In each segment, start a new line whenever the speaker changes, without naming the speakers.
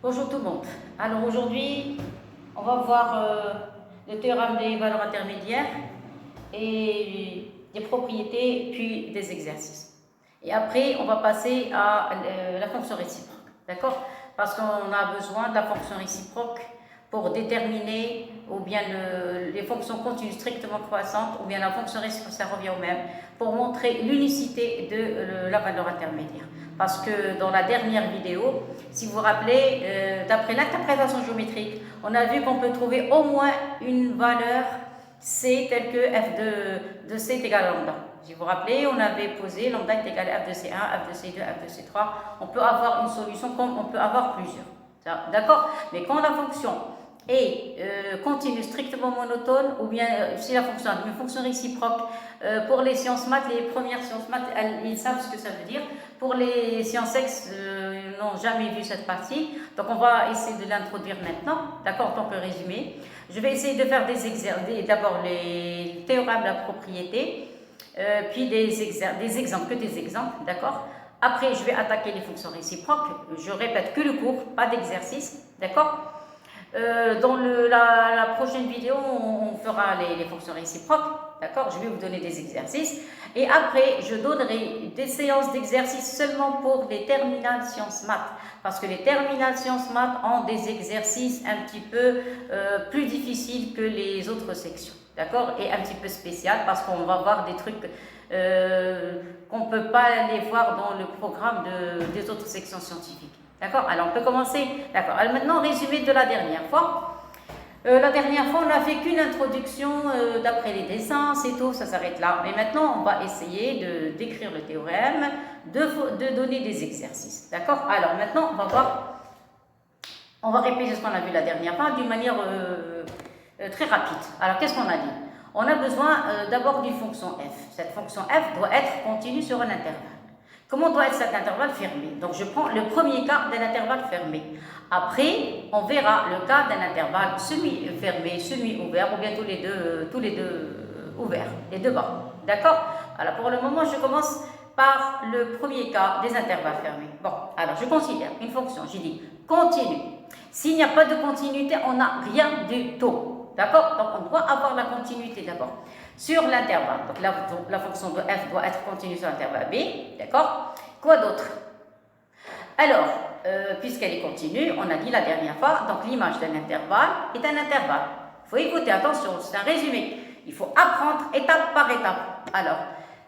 Bonjour tout le monde. Alors aujourd'hui, on va voir le théorème des valeurs intermédiaires et des propriétés, puis des exercices. Et après, on va passer à la fonction réciproque. D'accord? Parce qu'on a besoin de la fonction réciproque pour déterminer ou bien les fonctions continues strictement croissantes ou bien la fonction réciproque, ça revient au même, pour montrer l'unicité de la valeur intermédiaire. Parce que dans la dernière vidéo, si vous vous rappelez, d'après l'interprétation géométrique, on a vu qu'on peut trouver au moins une valeur C telle que f de C est égal à lambda. Si vous vous rappelez, on avait posé lambda est égal à f de C1, f de C2, f de C3. On peut avoir une solution comme on peut avoir plusieurs. D'accord? Mais quand la fonction est continue, strictement monotone, ou bien si la fonction a une fonction réciproque, pour les sciences maths, les premières sciences maths, ils savent ce que ça veut dire. Pour les sciences X, ils n'ont jamais vu cette partie. Donc on va essayer de l'introduire maintenant, d'accord, en tant que résumé. Je vais essayer de faire des exercices, d'abord les théorèmes de la propriété, puis des exemples, que des exemples, d'accord. Après, je vais attaquer les fonctions réciproques. Je répète que le cours, pas d'exercice, d'accord. Dans la prochaine vidéo, on fera les fonctions réciproques, d'accord. Je vais vous donner des exercices. Et après, je donnerai des séances d'exercices seulement pour les terminales sciences maths. Parce que les terminales sciences maths ont des exercices un petit peu plus difficiles que les autres sections. D'accord? Et un petit peu spécial parce qu'on va voir des trucs qu'on ne peut pas aller voir dans le programme des autres sections scientifiques. D'accord? Alors on peut commencer. D'accord. Alors maintenant, résumé de la dernière fois. La dernière fois, on n'a fait qu'une introduction d'après les dessins, c'est tout, ça s'arrête là. Mais maintenant, on va essayer d'écrire le théorème, de donner des exercices. D'accord? Alors maintenant, on va voir, on va répéter ce qu'on a vu la dernière fois d'une manière très rapide. Alors, qu'est-ce qu'on a dit? On a besoin d'abord d'une fonction f. Cette fonction f doit être continue sur un intervalle. Comment doit être cet intervalle fermé? Donc, je prends le premier cas d'un intervalle fermé. Après, on verra le cas d'un intervalle semi-fermé, semi-ouvert, ou bien tous les deux ouverts, les deux bords. D'accord? Alors, pour le moment, je commence par le premier cas des intervalles fermés. Bon, alors, je considère une fonction, j'ai dit continue. S'il n'y a pas de continuité, on n'a rien du tout. D'accord? Donc, on doit avoir la continuité d'abord sur l'intervalle. Donc, la fonction de f doit être continue sur l'intervalle b. D'accord? Quoi d'autre? Alors, puisqu'elle est continue, on a dit la dernière fois, donc l'image d'un intervalle est un intervalle. Il faut écouter, attention, c'est un résumé. Il faut apprendre étape par étape. Alors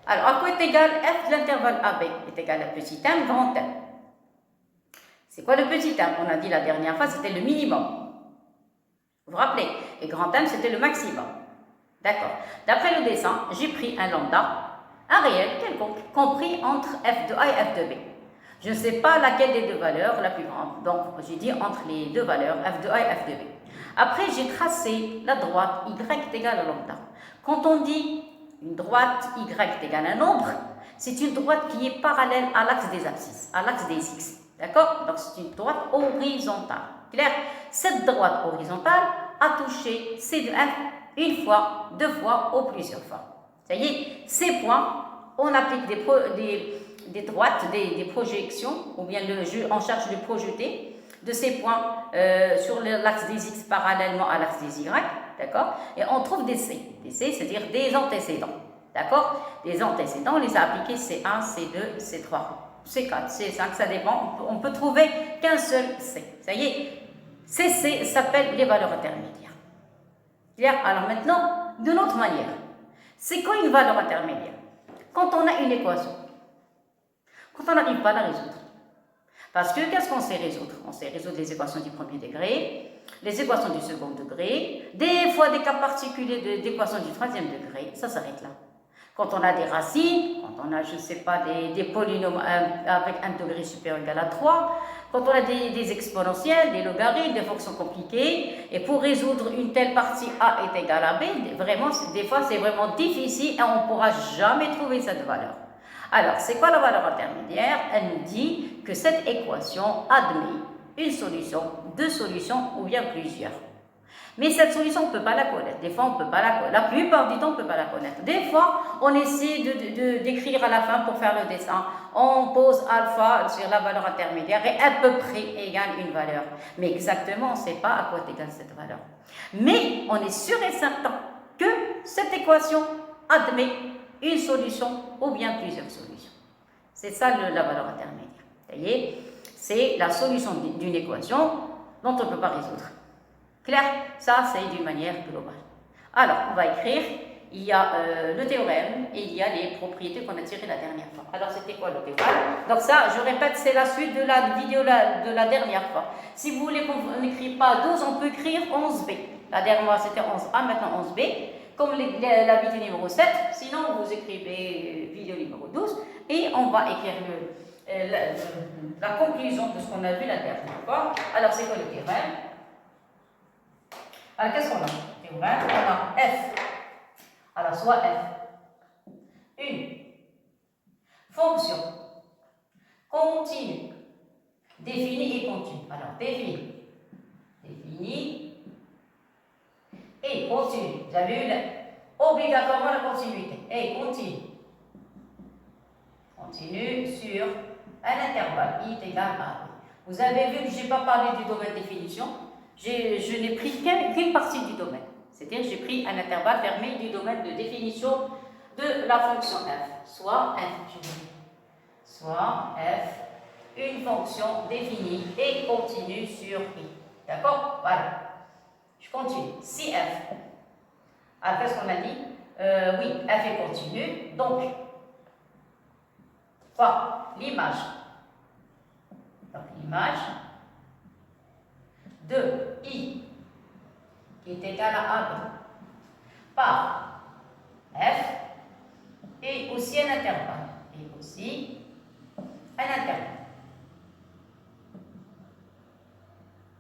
à quoi est égal f de l'intervalle AB? Est égal à petit m, grand M. C'est quoi le petit m? On a dit la dernière fois, c'était le minimum. Vous vous rappelez? Et grand M, c'était le maximum. D'accord. D'après le dessin, j'ai pris un lambda, un réel quelconque, compris entre f de A et f de B. Je ne sais pas laquelle des deux valeurs la plus grande. Donc, j'ai dit entre les deux valeurs, f de A et f de B. Après, j'ai tracé la droite y égale à lambda. Quand on dit une droite y égale à un nombre, c'est une droite qui est parallèle à l'axe des abscisses, à l'axe des x. D'accord? Donc, c'est une droite horizontale. Clair? Cette droite horizontale a touché C de f une fois, deux fois ou plusieurs fois. Ça y est, ces points, on applique des droites, des projections, ou bien on cherche de projeter de ces points sur l'axe des x parallèlement à l'axe des y, d'accord? Et on trouve des c. Des c, c'est-à-dire des antécédents, d'accord? Des antécédents, on les a appliqués C1, C2, C3, C4, C5, ça dépend. On peut trouver qu'un seul c. Ça y est, ces c s'appellent les valeurs intermédiaires. Clair? Alors maintenant, d'une autre manière, c'est quoi une valeur intermédiaire? Quand on a une équation, quand on n'arrive pas à la résoudre. Parce que qu'est-ce qu'on sait résoudre? On sait résoudre les équations du premier degré, les équations du second degré, des fois des cas particuliers d'équations du troisième degré, ça s'arrête là. Quand on a des racines, quand on a, je ne sais pas, des polynômes avec un degré supérieur ou égal à 3, quand on a des exponentielles, des logarithmes, des fonctions compliquées, et pour résoudre une telle partie A est égale à B, vraiment, des fois c'est vraiment difficile et on ne pourra jamais trouver cette valeur. Alors, c'est quoi la valeur intermédiaire? Elle nous dit que cette équation admet une solution, deux solutions ou bien plusieurs. Mais cette solution, on ne peut pas la connaître. Des fois, on ne peut pas la connaître. La plupart du temps, on ne peut pas la connaître. Des fois, on essaie d'écrire à la fin pour faire le dessin. On pose alpha sur la valeur intermédiaire et à peu près égale une valeur. Mais exactement, on ne sait pas à quoi égale cette valeur. Mais on est sûr et certain que cette équation admet une solution ou bien plusieurs solutions. C'est ça la valeur intermédiaire. Vous voyez, c'est la solution d'une équation dont on ne peut pas résoudre. Clair? Ça, c'est d'une manière globale. Alors, on va écrire, il y a le théorème et il y a les propriétés qu'on a tirées la dernière fois. Alors, c'était quoi le théorème? Donc ça, je répète, c'est la suite de la vidéo de la dernière fois. Si vous voulez qu'on n'écrit pas 12, on peut écrire 11b. La dernière fois, c'était 11a, maintenant 11b. Comme la vidéo numéro 7, sinon vous écrivez vidéo numéro 12 et on va écrire la conclusion de ce qu'on a vu la dernière fois. Alors, c'est quoi le théorème? Alors, qu'est-ce qu'on a? Théorème, on a f. Alors, soit f. Une fonction continue, définie et continue. Alors, définie et continue. Vous avez eu obligatoirement la continuité. Et continue. Continue sur un intervalle i égale à b. Vous avez vu que je n'ai pas parlé du domaine définition. Je n'ai pris qu'une partie du domaine. C'est-à-dire que j'ai pris un intervalle fermé du domaine de définition de la fonction f. Soit f, une fonction définie et continue sur i. D'accord? Voilà. Je continue. Si f. Alors, qu'est-ce qu'on a dit? Oui, f est continue. Donc, quoi? L'image. Donc, l'image de i qui est égale à AB par f et aussi un intervalle. Et aussi un intervalle.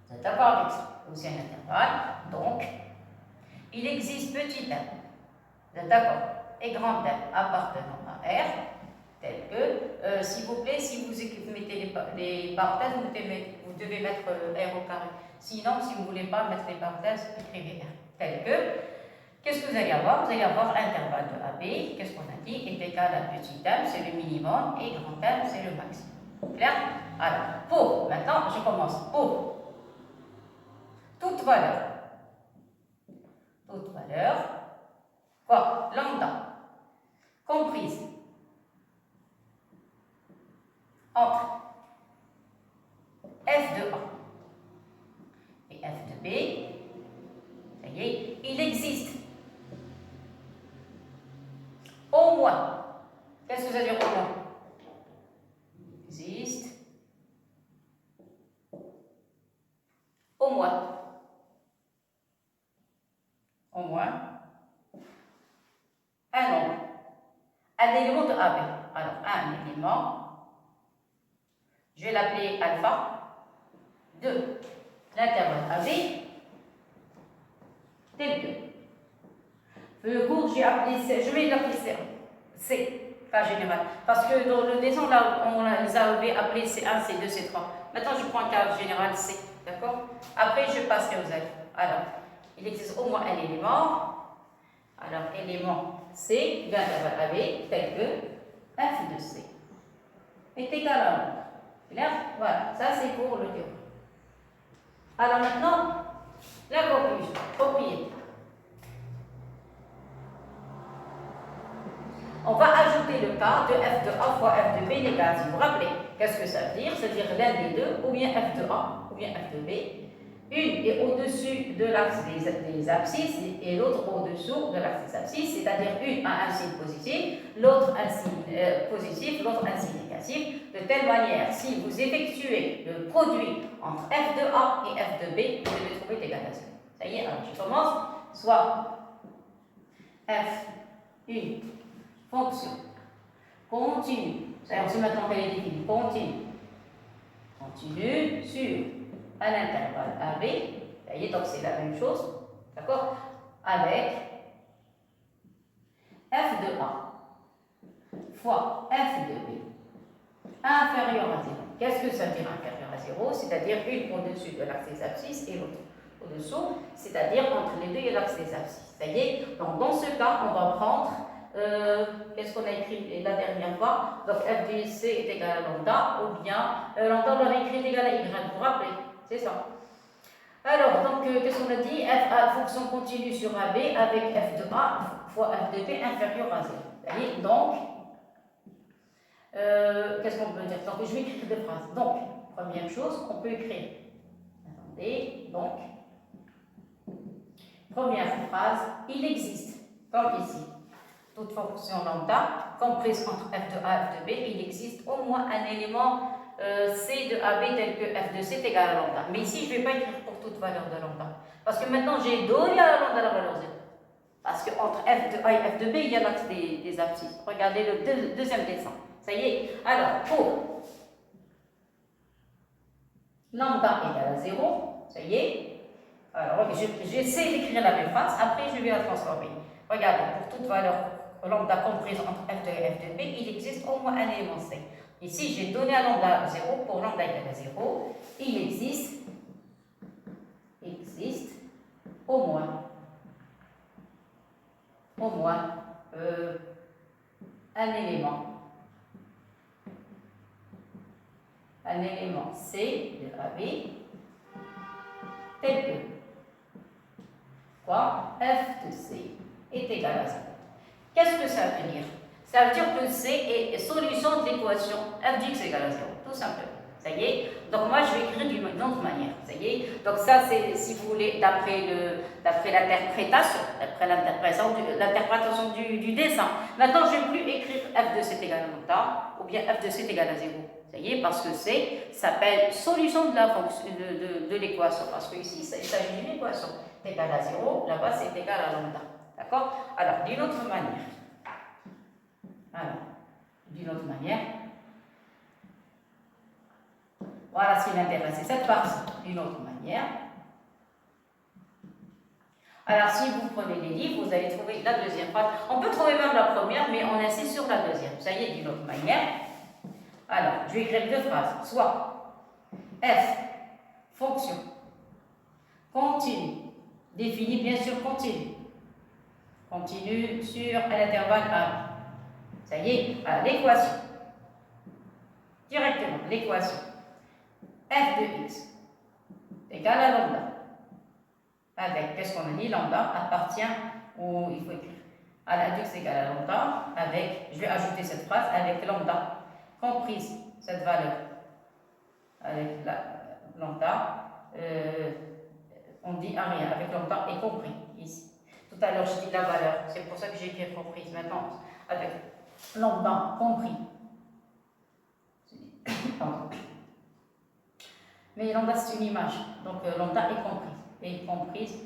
Vous êtes d'accord avec ça? Aussi un intervalle. Donc, il existe petit m. Vous êtes d'accord? Et grand m appartenant à R, tel que, s'il vous plaît, si vous mettez les parenthèses, vous devez mettre R au carré. Sinon, si vous ne voulez pas mettre les parenthèses, écrivez R. Tel que, qu'est-ce que vous allez avoir? Vous allez avoir intervalle de AB, qu'est-ce qu'on a dit? Est égal à petit m, c'est le minimum, et grand m, c'est le maximum. Clair? Alors, maintenant, je commence. Pour toute valeur, quoi? Lambda, comprise entre f de A et f de B, ça y est, il existe au moins, qu'est-ce que ça veut dire au moins? Il existe au moins un nombre, un élément de AB. Alors, un élément, je vais l'appeler alpha, de l'intervalle AB, tel que. Le cours, j'ai appelé C, je vais l'appeler C, cas général. Parce que dans le dessin, là, on les avait appelés C1, C2, C3. Maintenant, je prends un cas général C, d'accord? Après, je passerai aux alpha. Alors, il existe au moins un élément. Alors, élément C de l'intervalle AB, tel que f de C est égal à 1. Clair? Voilà, ça c'est pour le théorème. Alors maintenant, la conclusion, propriété. On va ajouter le cas de f de A fois f de B négatif. Vous vous rappelez, qu'est-ce que ça veut dire? C'est-à-dire l'un des deux, ou bien f de A, ou bien f de B. Une est au-dessus de l'axe des abscisses et l'autre au-dessous de l'axe des abscisses, c'est-à-dire une a un signe positif, l'autre un signe positif, l'autre un signe négatif. De telle manière, si vous effectuez le produit entre f de A et f de B, vous devez trouver l'égalisation. Ça y est, alors je commence. Soit f, une fonction continue, on sait maintenant qu'elle est définie, continue sur un intervalle AB, vous voyez, donc c'est la même chose, d'accord, avec f de A fois f de B inférieur à 0. Qu'est-ce que ça veut dire inférieur à 0? C'est-à-dire une au-dessus de l'axe des abscisses et l'autre au-dessous, c'est-à-dire entre les deux, il y a l'axe des abscisses. Ça y est. Donc, dans ce cas, on va prendre, qu'est-ce qu'on a écrit la dernière fois? Donc, f de c est égal à lambda, ou bien lambda, on l'aurait écrit égal à y, vous vous rappelez? C'est ça. Alors, donc, qu'est-ce qu'on a dit? F a fonction continue sur AB avec f de A fois f de B inférieur à 0. Ça y est. Donc, qu'est-ce qu'on peut dire? Donc, je vais écrire deux phrases. Donc, première chose, on peut écrire. Attendez, donc, première phrase, il existe, comme ici, toute fonction lambda comprise entre f de A et f de B, il existe au moins un élément C de AB tel que f de C est égal à lambda. Mais ici, je ne vais pas écrire pour toute valeur de lambda. Parce que maintenant, j'ai donné à la lambda la valeur 0. Parce qu'entre f de A et f de B, il y a l'axe des abscisses. Regardez le deuxième dessin. Ça y est. Alors, pour lambda égale à 0, ça y est. Alors, j'essaie d'écrire la même phrase, après je vais la transformer. Regardez, pour toute valeur lambda comprise entre f de A et f de B, il existe au moins un élément C. Ici, j'ai donné à lambda 0, pour lambda égale à 0, il existe au moins un élément C de AB tel que quoi? F de C est égal à 0. Qu'est-ce que ça veut dire? Ça veut dire que C est solution de l'équation f de x égale à 0, tout simplement. Ça y est. Donc moi, je vais écrire d'une autre manière. Ça y est. Donc ça, c'est, si vous voulez, d'après l'interprétation du dessin. Maintenant, je ne vais plus écrire f de c est égal à lambda ou bien f de c est égal à 0. Ça y est, parce que C s'appelle solution de la fonction de l'équation. Parce que ici, il s'agit d'une équation. C'est égal à 0, là-bas, c'est égal à lambda. D'accord? Alors, d'une autre manière. Voilà ce qui m'intéresse, c'est cette partie. D'une autre manière. Alors, si vous prenez les livres, vous allez trouver la deuxième phrase. On peut trouver même la première, mais on insiste sur la deuxième. Ça y est, d'une autre manière. Alors, je vais écrire deux phrases. Soit f, fonction, continue, définie bien sûr continue. Continue sur un intervalle A. Ça y est, voilà, l'équation. Directement, l'équation. F de x égale à lambda. Avec, qu'est-ce qu'on a dit? Lambda appartient au, il faut écrire, à la x égale à lambda, avec, je vais ajouter cette phrase, avec lambda comprise, cette valeur, avec la lambda, on dit à rien, avec lambda est compris, ici. Tout à l'heure, je dis la valeur, c'est pour ça que j'ai écrit comprise. Maintenant, avec lambda compris. Pardon. Mais lambda, c'est une image, donc lambda est comprise. Et comprise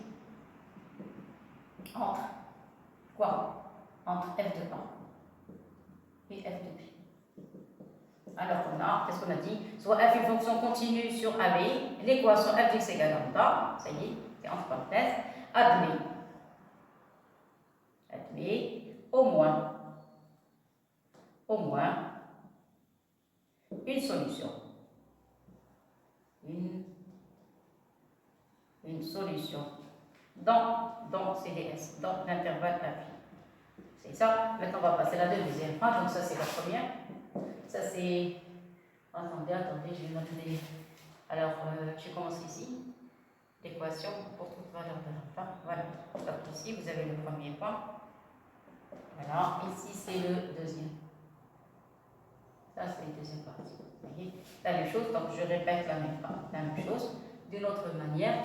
entre quoi? Entre f de A et f de B. Alors on a, qu'est-ce qu'on a dit? Soit f une fonction continue sur AB, l'équation f de x égale lambda, ça y est, c'est entre parenthèses, admet au moins une solution. Une solution dans CDS, dans l'intervalle AB. C'est ça. Maintenant, on va passer à la deuxième phrase. Donc, ça, c'est la première. Ça, c'est. Attendez, je vais noter. Alors, je commence ici. L'équation pour toute valeur de lambda. Voilà. Donc, ici, vous avez le premier point. Voilà. Ici, c'est le deuxième. Ça, c'est la deuxième partie. Vous voyez? La même chose. Donc, je répète la même chose. D'une autre manière.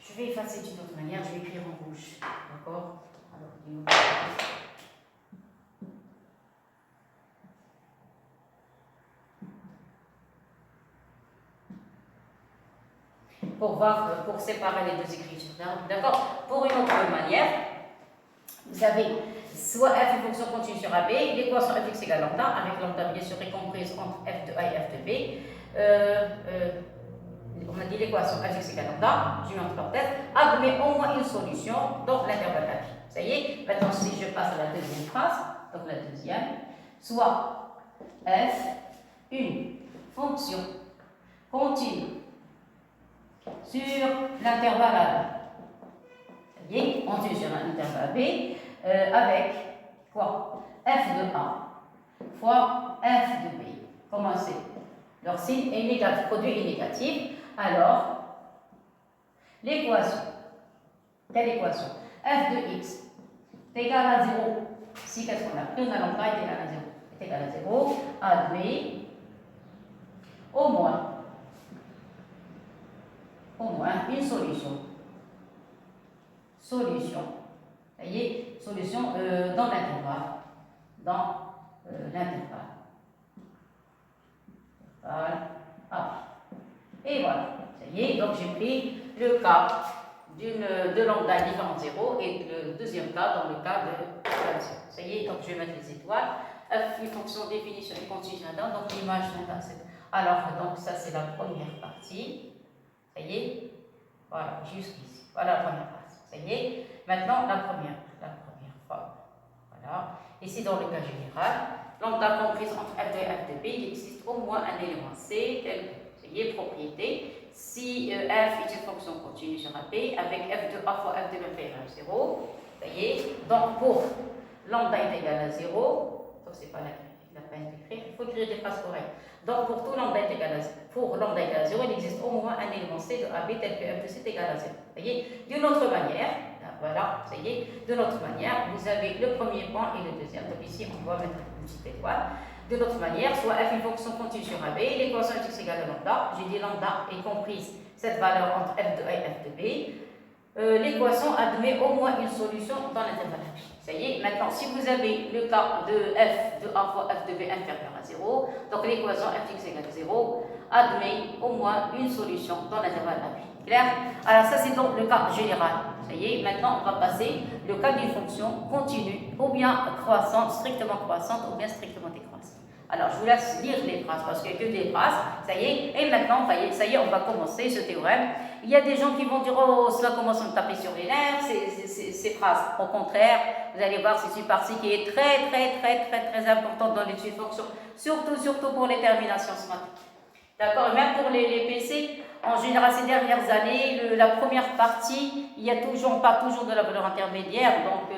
Je vais effacer d'une autre manière, je vais écrire en rouge. D'accord? Alors, d'une autre manière. Pour séparer les deux écritures. D'accord? Pour une autre manière, vous avez soit f une fonction continue sur AB, l'équation f x égale lambda, avec lambda bien sûr est comprise entre f de A et f de B. On a dit l'équation f x égale lambda, je mets entre parenthèses, admet au moins une solution dans l'intervalle AB. Ça y est, maintenant si je passe à la deuxième phrase, donc la deuxième, soit f une fonction continue sur l'intervalle AB. Vous voyez, on tue sur l'intervalle AB avec quoi? F de A fois F de B. Comment c'est? Leur signe est négatif, produit est négatif. Alors, l'équation, quelle équation? F de x est égal à 0. Si qu'est-ce qu'on a pris? On a lambda est égal à 0. Est égal à 0. Admet au moins une solution. Solution. Vous voyez, solution dans l'intervalle. Ah. Et voilà. Ça y est, donc j'ai pris le cas de lambda différent de 0 et le deuxième cas dans le cas de 0. Ça y est, donc je vais mettre les étoiles. F, une fonction définition et continue là-dedans, donc l'image là. Alors, donc ça c'est la première partie. Ça y est, voilà, jusqu'ici. Voilà la première partie. Ça y est, maintenant la première forme. Voilà. Ici, dans le cas général, lambda comprise entre f de et f de b, il existe au moins un élément c, tel que, ça y est, propriété. Si f est une fonction continue sur un b, avec f de a fois f de b inférieur à 0, ça y est, donc pour lambda est égal à 0, donc c'est pas la peine d'écrire, il faut écrire des phrases correctes. Donc pour tout lambda est égal à 0, pour lambda est égal à 0, il existe au moins un élément c de AB tel que f de c est égal à 0. Vous voyez, d'une autre manière, voilà, ça y est, de notre manière, vous avez le premier point et le deuxième. Donc ici, on va mettre une petite étoile. De notre manière, soit f une fonction continue sur AB, l'équation x égale à lambda. J'ai dit lambda est comprise cette valeur entre f de a et f de b. L'équation admet au moins une solution dans l'intervalle. Ça y est, maintenant, si vous avez le cas de f de a fois f de b inférieur à 0, donc l'équation fx égale à 0 admet au moins une solution dans l'intervalle AB. Clair? Alors ça, c'est donc le cas général. Ça y est, maintenant, on va passer le cas d'une fonction continue, ou bien croissante, strictement croissante, ou bien strictement décroissante. Alors, je vous laisse lire les phrases, parce qu'il n'y a que des phrases. Ça y est, et maintenant, ça y est, on va commencer ce théorème. Il y a des gens qui vont dire, oh, cela commence à me taper sur les nerfs, ces phrases. Au contraire, vous allez voir, c'est une partie qui est très importante dans l'étude de fonction, surtout pour les terminations sémantiques. D'accord, même pour les PC, en général, ces dernières années, la première partie, il y a toujours, on parle toujours de la valeur intermédiaire, donc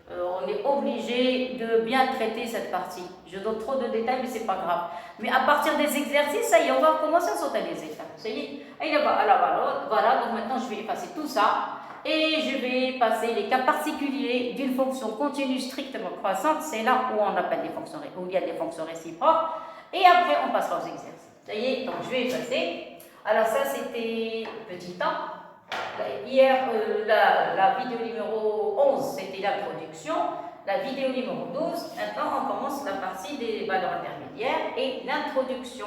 on est obligé de bien traiter cette partie. Je donne trop de détails, mais c'est pas grave. Mais à partir des exercices, ça y est, on va commencer à sauter les étapes. Ça y est, voilà, donc maintenant je vais effacer tout ça et je vais passer les cas particuliers d'une fonction continue strictement croissante. C'est là où on appelle des fonctions, où il y a des fonctions réciproques. Et après, on passera aux exercices. Ça y est, donc je vais effacer. Alors ça, c'était petit temps. Hier, la vidéo numéro 11, c'était l'introduction. La vidéo numéro 12, maintenant, on commence la partie des valeurs intermédiaires et l'introduction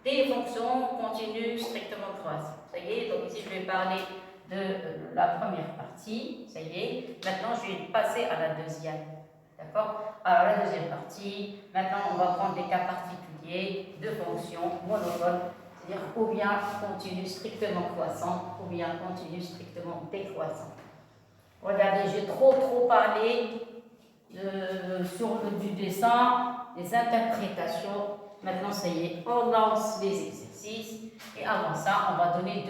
des fonctions continues strictement croissantes. Ça y est, donc ici, je vais parler de la première partie. Ça y est, maintenant, je vais passer à la deuxième. D'accord? Alors, la deuxième partie, maintenant, on va prendre des cas particuliers de fonctions monotones, c'est-à-dire ou bien continue strictement croissante, ou bien continue strictement décroissante. Regardez, j'ai trop parlé du dessin, des interprétations. Maintenant, ça y est, on lance les exercices. Et avant ça, on va donner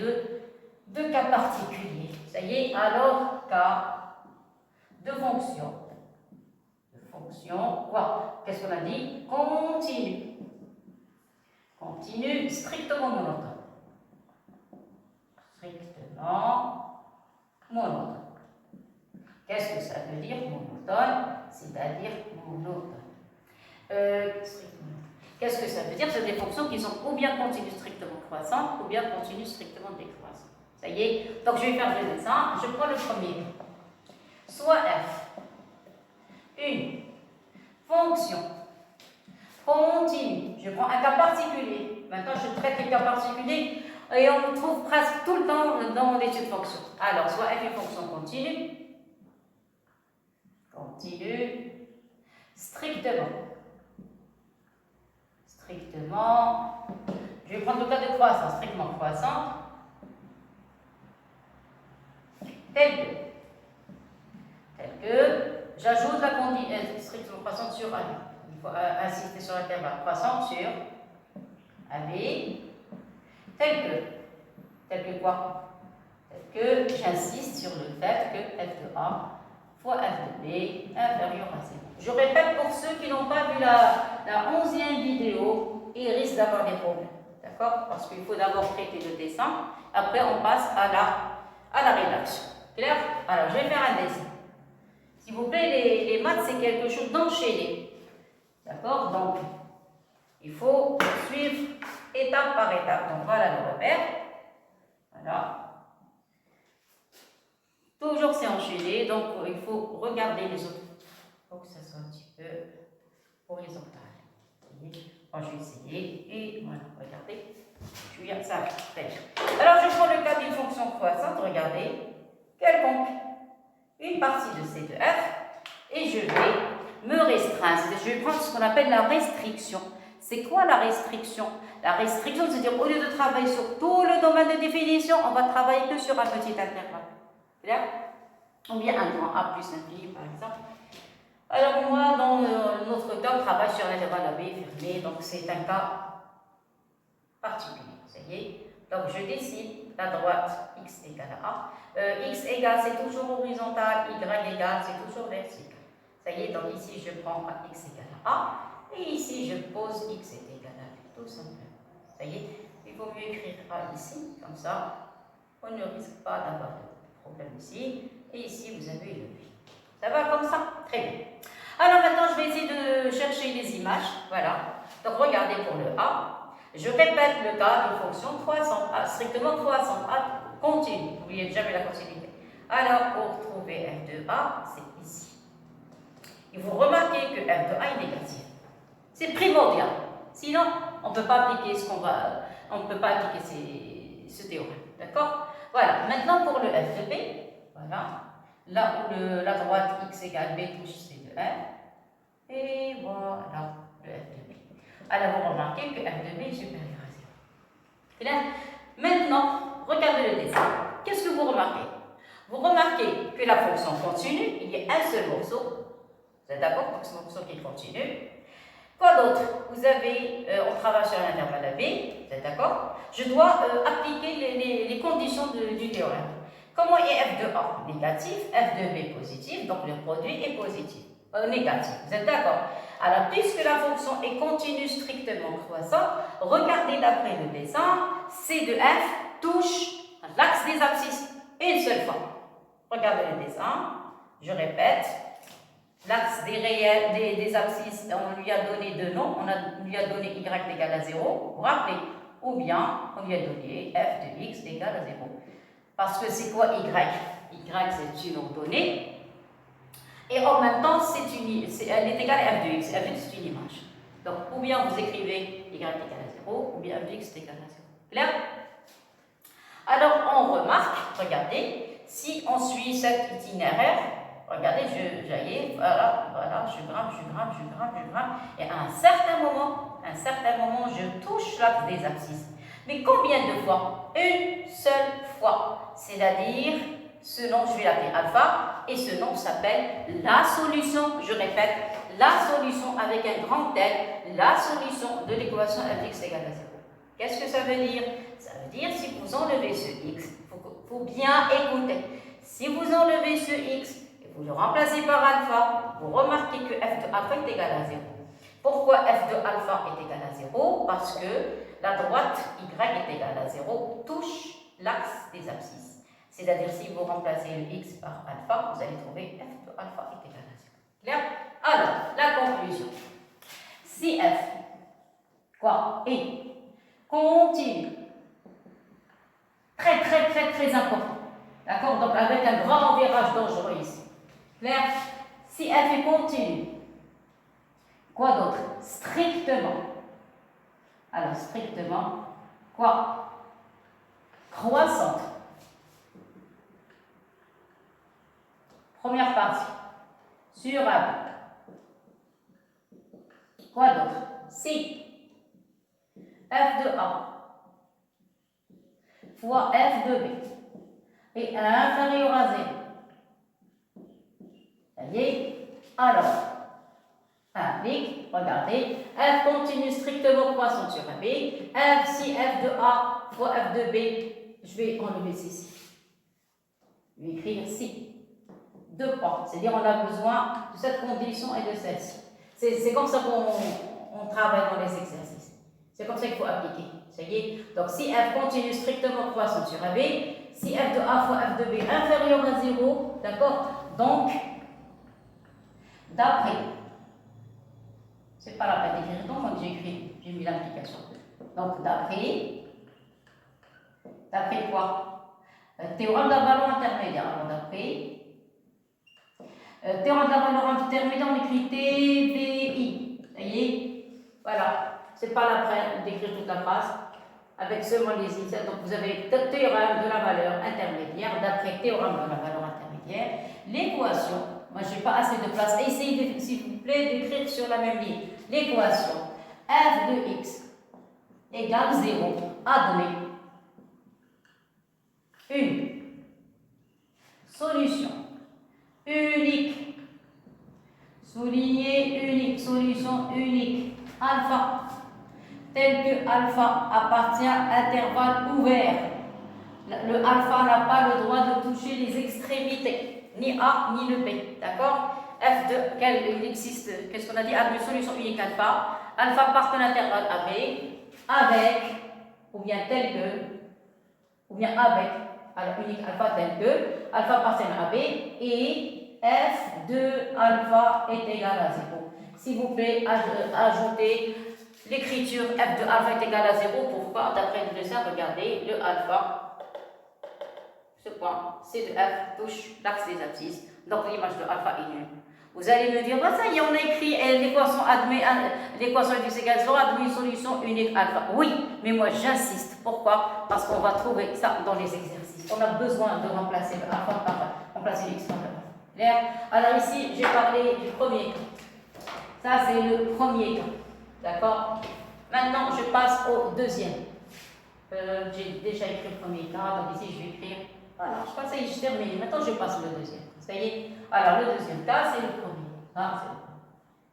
deux cas particuliers. Ça y est, alors, cas de fonction. Quoi? Qu'est-ce qu'on a dit? Continue. Continue, strictement monotone. Strictement monotone. Qu'est-ce que ça veut dire monotone? C'est-à-dire monotone. Qu'est-ce que ça veut dire? C'est des fonctions qui sont ou bien continues strictement croissantes, ou bien continues strictement décroissantes. Ça y est? Donc je vais faire le dessin. Je prends le premier. Soit f. Une fonction continue. Je prends un cas particulier. Maintenant, je traite les cas particuliers et on le trouve presque tout le temps dans l'étude de fonction. Alors, soit f est une fonction continue. Continue. Strictement. Je vais prendre le cas de croissance. Strictement croissante. Tel que j'ajoute la condition strictement croissante sur AB. Il faut insister sur l'intervalle croissante sur AB, tel que Tel que quoi? Tel que j'insiste sur le fait que f de A fois f de B inférieur à 0. Je répète pour ceux qui n'ont pas vu la 11e vidéo, ils risquent d'avoir des problèmes. D'accord? Parce qu'il faut d'abord traiter le dessin, après on passe à la rédaction. Clair? Alors, je vais faire un dessin. S'il vous plaît, les maths, c'est quelque chose d'enchaîné. D'accord? Donc, il faut suivre étape par étape. Donc, voilà le repère. Voilà. Toujours c'est enchaîné, donc il faut regarder les autres. Il faut que ça soit un petit peu horizontal. Moi, je vais essayer. Et voilà, regardez. Je viens ça. Très bien. Alors, je prends le cas d'une fonction croissante. Regardez. Quelconque. Une partie de C de F. Et je vais me restreindre. Je vais prendre ce qu'on appelle la restriction. C'est quoi la restriction? La restriction, c'est-à-dire au lieu de travailler sur tout le domaine de définition, on va travailler que sur un petit intervalle. Clair? Ou bien un grand A plus infini, par exemple. Alors moi, dans notre cas, on travaille sur l'intervalle AB fermé, donc c'est un cas particulier. Vous voyez? Donc je décide la droite x égale à A. X égale, c'est toujours horizontal, y égale, c'est toujours vertical. Ça y est, donc ici je prends x égale à A, et ici je pose x est égal à B, tout simplement. Ça y est, il vaut mieux écrire A ici, comme ça, on ne risque pas d'avoir de problème ici, et ici vous avez le B. Ça va comme ça? Très bien. Alors maintenant, je vais essayer de chercher les images. Voilà. Donc regardez pour le A. Je répète le cas de fonction croissante, strictement croissante, continue. N'oubliez jamais la continuité. Alors pour trouver f de A, c'est ici. Il faut remarquer que f de A est négatif. C'est primordial. Sinon, on ne peut pas appliquer ce théorème. D'accord? Voilà. Maintenant pour le f de B, voilà. Là où la droite x égale b touche C de F. Et voilà le f de b. Alors vous remarquez que f de b est supérieur à 0. Et là, maintenant, regardez le dessin. Qu'est-ce que vous remarquez? Vous remarquez que la fonction continue, il y a un seul morceau. Vous êtes d'accord? Donc c'est un morceau qui continue. Quoi d'autre? Vous avez, on travaille sur l'intervalle AB, vous êtes d'accord? Je dois appliquer les conditions du théorème. Comment est f de A? Négatif, f de B positif, donc le produit est positif. Négatif, vous êtes d'accord? Alors, puisque la fonction est continue strictement croissante, regardez d'après le dessin, C de F touche l'axe des abscisses une seule fois. Regardez le dessin, je répète, l'axe des abscisses, on lui a donné deux noms, on lui a donné y égale à 0, vous vous rappelez? Ou bien, on lui a donné f de x égale à 0. Parce que c'est quoi y? Y, c'est une ordonnée. Et en même temps, elle est égale à f de x. f de x, c'est une image. Donc, ou bien vous écrivez y égale à 0, ou bien f de x est égal à 0. Clair? Alors, on remarque, regardez, si on suit cet itinéraire, regardez, voilà, je grimpe, et à un certain moment, je touche l'axe des abscisses. Mais combien de fois? Une seule fois. C'est-à-dire, ce nom, je vais l'appeler alpha, et ce nom s'appelle la solution. Je répète, la solution avec un grand L, la solution de l'équation f de x égale à 0. Qu'est-ce que ça veut dire? Ça veut dire, si vous enlevez ce x, il faut bien écouter. Si vous enlevez ce x et vous le remplacez par alpha, vous remarquez que f de alpha est égal à 0. Pourquoi f de alpha est égal à 0? Parce que la droite y est égale à 0 touche l'axe des abscisses. C'est-à-dire, si vous remplacez le x par alpha, vous allez trouver f de alpha est égal à 0. Clair? Alors, la conclusion. Si f est continue, très important. D'accord? Donc, avec un grand virage dangereux ici. Clair? Si f est continue, quoi d'autre? Strictement. Alors, strictement, quoi? Croissante. Première partie. Sur A. Quoi d'autre? Si f de A fois f de B est inférieur à 0. Ça y est? Alors, applique, regardez, f continue strictement croissante sur AB, si f de A fois f de B je vais enlever ceci. Je vais écrire si. Deux points. C'est-à-dire on a besoin de cette condition et de celle-ci. C'est comme ça qu'on travaille dans les exercices. C'est comme ça qu'il faut appliquer. Ça y est. Donc si f continue strictement croissant sur AB, si f de A fois f de B inférieur à 0, d'accord? Donc, d'après, c'est pas la peine d'écrire donc j'ai mis l'implication. Donc d'après quoi? Théorème de la valeur intermédiaire. Alors d'après, théorème de la valeur intermédiaire, on écrit TVI. Ça y est? Voilà. C'est pas la peine d'écrire toute la phrase avec seulement les initiales. Donc vous avez théorème de la valeur intermédiaire. D'après théorème de la valeur intermédiaire, l'équation, moi je n'ai pas assez de place. Essayez s'il vous plaît d'écrire sur la même ligne. L'équation f de x égale 0 admet une solution unique, souligner unique, solution unique, alpha, tel que alpha appartient à intervalle ouvert. Le alpha n'a pas le droit de toucher les extrémités, ni A ni le B, d'accord? F de, il existe, qu'est-ce qu'on a dit? Une solution unique alpha. Alpha appartient à l'intervalle AB, avec, ou bien tel que, ou bien avec, alors unique alpha tel que, alpha appartient à AB, et F de alpha est égal à 0. S'il vous plaît, ajoutez l'écriture F de alpha est égal à 0. Pourquoi? D'après le dessin, regardez, le alpha, ce point, C de F touche l'axe des abscisses, donc l'image de alpha est nulle. Vous allez me dire, bah ça y est, on a écrit l'équation admet, l'équation de x égale 0 admet une solution unique alpha. Oui, mais moi j'insiste. Pourquoi? Parce qu'on va trouver ça dans les exercices. On a besoin de remplacer le alpha par remplacer l'ex par le alpha. Clair? Alors ici, j'ai parlé du premier cas. Ça, c'est le premier cas. D'accord? Maintenant, je passe au deuxième. J'ai déjà écrit le premier cas, donc ici, je vais écrire. Voilà, je pense que je termine. Maintenant, je passe au deuxième. Ça y est. Alors, le deuxième cas, c'est le premier. Ah,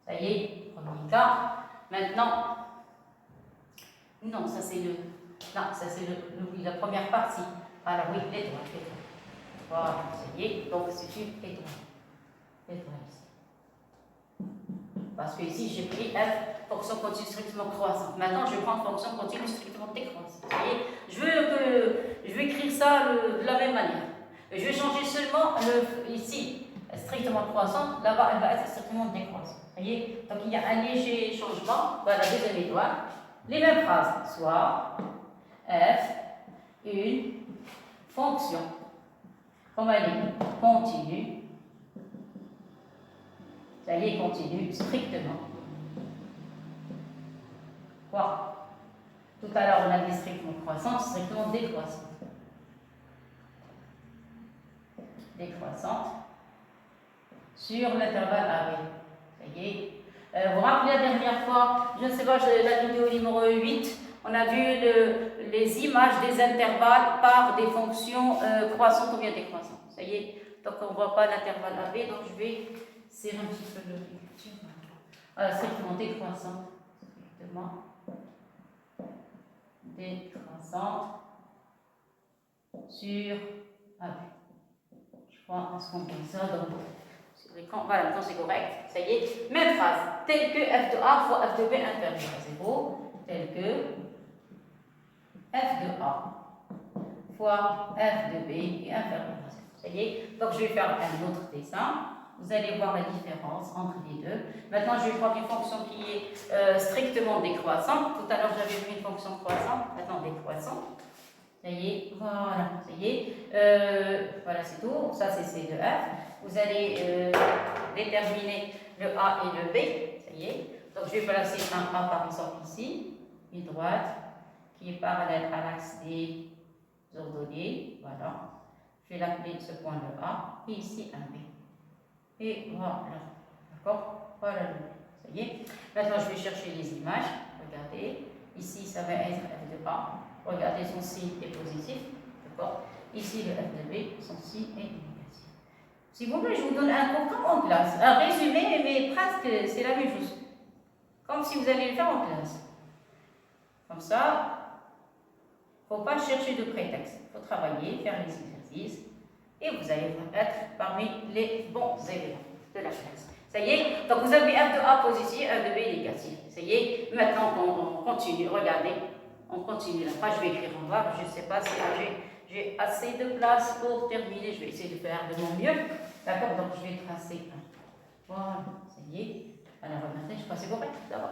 ça y est, premier cas. Maintenant, non, ça c'est le. Non, ça c'est la première partie. Alors, oui, l'étoile. Voilà, ça y est. Donc, c'est une étoile. L'étoile ici. Parce que ici, j'ai pris f, fonction continue strictement croissante. Maintenant, je vais prendre fonction continue strictement décroissante. Vous voyez, je vais écrire ça de la même manière. Je vais changer seulement ici, strictement croissante, là-bas, elle va être strictement décroissante. Vous voyez, donc il y a un léger changement. Voilà, deuxième étoile. Les mêmes phrases, soit f, une fonction, comme elle est continue. Ça y est, continue strictement. Quoi? Tout à l'heure, on a dit strictement croissante, strictement décroissante. Décroissante sur l'intervalle AB. Ça y est. Vous vous rappelez la dernière fois, je ne sais pas, la vidéo numéro 8, on a vu les images des intervalles par des fonctions croissantes ou bien décroissantes. Ça y est. Donc on ne voit pas l'intervalle AB, donc je vais serrer un petit peu le lecture. Strictement décroissante. Strictement décroissante sur AB. Je crois à ce qu'on dit ça. Donc, voilà, maintenant c'est correct. Ça y est. Même phrase. Tel que f de A fois f de B inférieur à 0. Tel que f de A fois f de B est inférieur à 0. Ça y est. Donc je vais faire un autre dessin. Vous allez voir la différence entre les deux. Maintenant, je vais prendre une fonction qui est strictement décroissante. Tout à l'heure, j'avais vu une fonction croissante. Maintenant, décroissante. Ça y est, voilà, ça y est. Voilà, c'est tout. Ça, c'est C de F. Vous allez déterminer le A et le B. Ça y est. Donc, je vais placer un A, par exemple, ici. Une droite qui est parallèle à l'axe des ordonnées. Voilà. Je vais l'appeler ce point le A. Et ici, un B. Et voilà. D'accord? Voilà le B. Ça y est. Maintenant, je vais chercher les images. Regardez. Ici, ça va être F de A. Regardez, son signe est positif. D'accord? Ici, le F de B, son signe est négatif. Si vous voulez, je vous donne un cours comme en classe. Un résumé, mais presque, c'est la même chose. Comme si vous alliez le faire en classe. Comme ça, Il ne faut pas chercher de prétexte. Il faut travailler, faire les exercices et vous allez être parmi les bons élèves de la classe. Ça y est, donc vous avez f de A positif, f de B négatif. Ça y est, maintenant on continue, regardez, on continue la page, je vais écrire en noir, je ne sais pas si j'ai assez de place pour terminer, je vais essayer de faire de mon mieux. D'accord, donc je vais tracer un. Voilà, ça y est. Alors regardez, je crois que c'est correct, d'abord.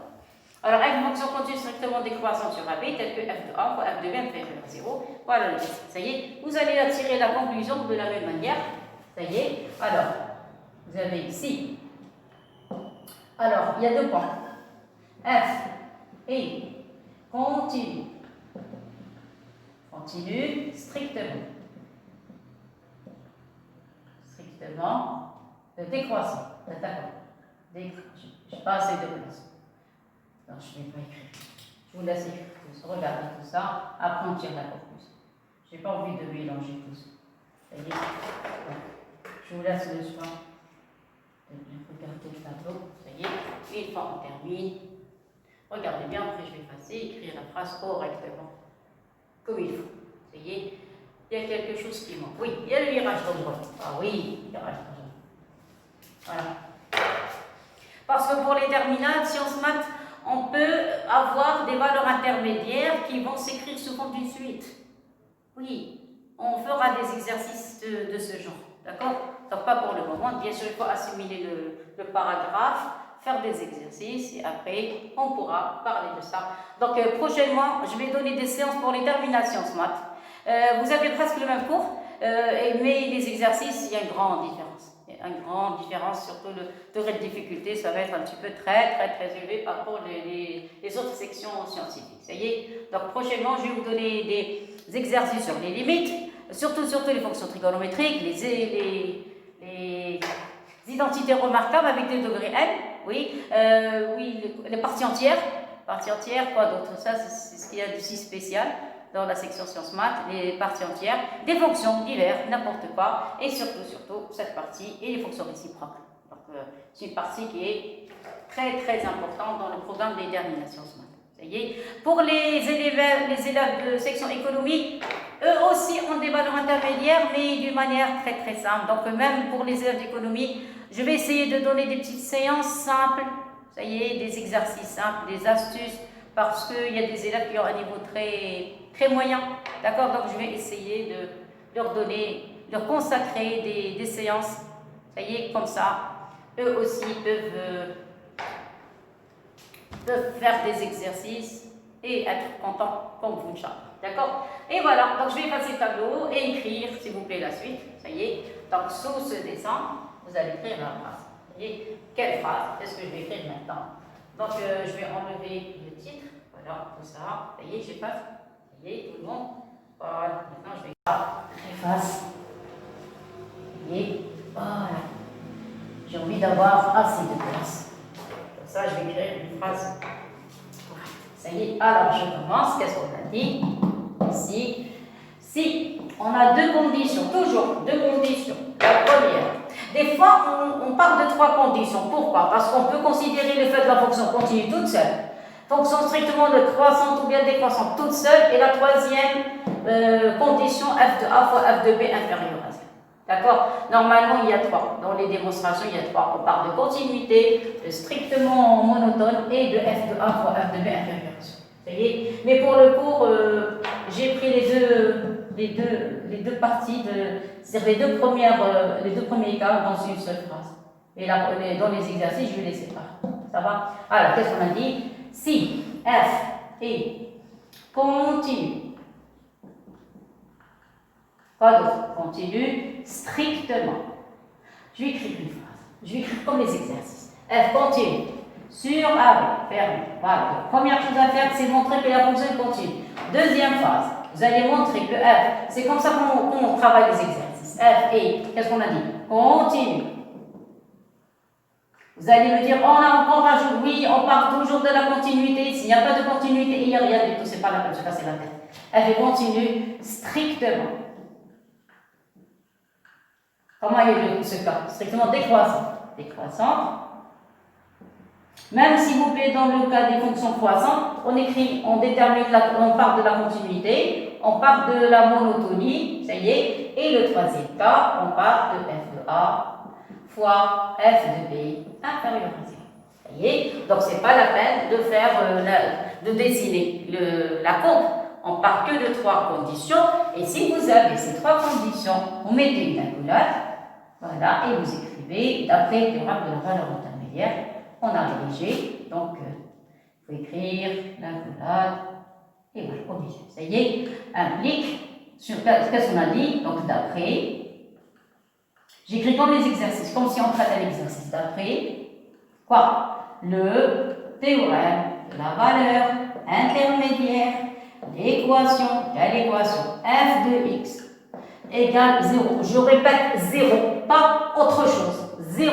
Alors, f fonction continue strictement décroissante sur AB, telle que f de A fois f de B inférieur à 0. Voilà le test. Ça y est, vous allez tirer la conclusion de la même manière. Ça y est, alors, vous avez ici. Alors, il y a deux points. F et continue. Continue strictement. Strictement décroissant. D'accord. Je n'ai pas assez de place. Non, je ne vais pas écrire. Je vous laisse écrire tous. Regardez tout ça. Après, on tire la conclusion. Je n'ai pas envie de mélanger tout ça. Ça y est. Je vous laisse le soin de bien regarder le tableau. Ça y est. Une fois on termine. Regardez bien, après je vais effacer, écrire la phrase correctement. Comme il faut. Ça y est. Il y a quelque chose qui manque. Oui, il y a le virage d'ombre. Ah oui, virage d'ombre. Voilà. Parce que pour les terminales, sciences maths, on peut avoir des valeurs intermédiaires qui vont s'écrire sous forme d'une suite. Oui, on fera des exercices de ce genre. D'accord? Donc pas pour le moment. Bien sûr, il faut assimiler le paragraphe, faire des exercices et après, on pourra parler de ça. Donc prochainement, je vais donner des séances pour les terminales sciences maths. Vous avez presque le même cours, mais les exercices, il y a une grande différence. Il y a une grande différence, surtout le degré de difficulté, ça va être un petit peu très élevé par rapport aux autres sections scientifiques. Ça y est. Donc prochainement, je vais vous donner des exercices sur les limites, surtout les fonctions trigonométriques, les identités remarquables avec des degrés n, oui, les parties entières, quoi d'autre, ça c'est ce qu'il y a de si spécial dans la section sciences maths, les parties entières, des fonctions diverses, n'importe quoi, et surtout cette partie et les fonctions réciproques. Donc c'est une partie qui est très importante dans le programme des terminales sciences maths. Ça y est. Pour les élèves de section économie, eux aussi ont des valeurs intermédiaires, mais d'une manière très simple. Donc même pour les élèves d'économie, je vais essayer de donner des petites séances simples, ça y est, des exercices simples, des astuces, parce qu'il y a des élèves qui ont un niveau très moyen. D'accord? Donc je vais essayer de leur consacrer des séances, ça y est, comme ça, eux aussi peuvent faire des exercices et être contents comme vous, Inch'Allah. D'accord? Et voilà, donc je vais passer le tableau et écrire, s'il vous plaît, la suite. Ça y est, donc sous ce dessin, vous allez écrire la phrase. Vous voyez, quelle phrase est-ce que je vais écrire maintenant? Donc je vais enlever le titre, voilà, tout ça. Ça y est, j'efface. Ça y est, tout le monde. Voilà, maintenant je vais efface. Vous voyez, voilà. J'ai envie d'avoir assez de place. Comme ça, je vais écrire une phrase. Ça y est, alors je commence. Qu'est-ce qu'on a dit ici? Si on a deux conditions, toujours deux conditions. La première, des fois on parle de trois conditions. Pourquoi? Parce qu'on peut considérer le fait de la fonction continue toute seule, fonction strictement décroissante ou bien décroissante toute seule, et la troisième condition f de a fois f de b inférieur à 0. D'accord? Normalement, il y a trois. Dans les démonstrations, il y a trois. On parle de continuité, de strictement monotone et de f de a fois f de b inférieur à 0. Vous voyez? Mais pour le cours, j'ai pris les deux parties, c'est-à-dire les deux premiers cas dans une seule phrase. Et là, dans les exercices, je vais les séparer. Ça va? Alors, qu'est-ce qu'on a dit? Si f est continu. Quoi d'autre? Continue strictement. Je vais écrire une phrase. Je vais écrire comme les exercices. F continue sur AB, fermé. Voilà. Donc, première chose à faire, c'est montrer que la fonction est continue. Deuxième phase, vous allez montrer que F, c'est comme ça qu'on travaille les exercices. F est, qu'est-ce qu'on a dit? Continue. Vous allez me dire, on rajoute, oui, on parle toujours de la continuité. S'il n'y a pas de continuité, il n'y a rien du tout. C'est pas la peine de se casser la tête. F est continue strictement. Comment est ce cas? Strictement décroissante. Décroissante. Même s'il vous plaît, dans le cas des fonctions croissantes, on détermine, on parle de la continuité, on part de la monotonie, ça y est. Et le troisième cas, on part de f de A fois f de B inférieur à 0. Ça y est. Donc, ce n'est pas la peine de faire, de dessiner la courbe. On part que de 3 conditions. Et si vous avez ces 3 conditions, vous mettez une accolade. Voilà, et vous écrivez, d'après le théorème de la valeur intermédiaire, on a dirigé. Donc, il faut écrire l'accolade. Et voilà, obligé. Ça y est, implique sur qu'est-ce qu'on a dit. Donc, d'après, j'écris comme les exercices, comme si on traitait l'exercice. D'après, quoi? Le théorème de la valeur intermédiaire d'équation, quelle équation? F de x égale 0. Je répète 0, pas autre chose. 0.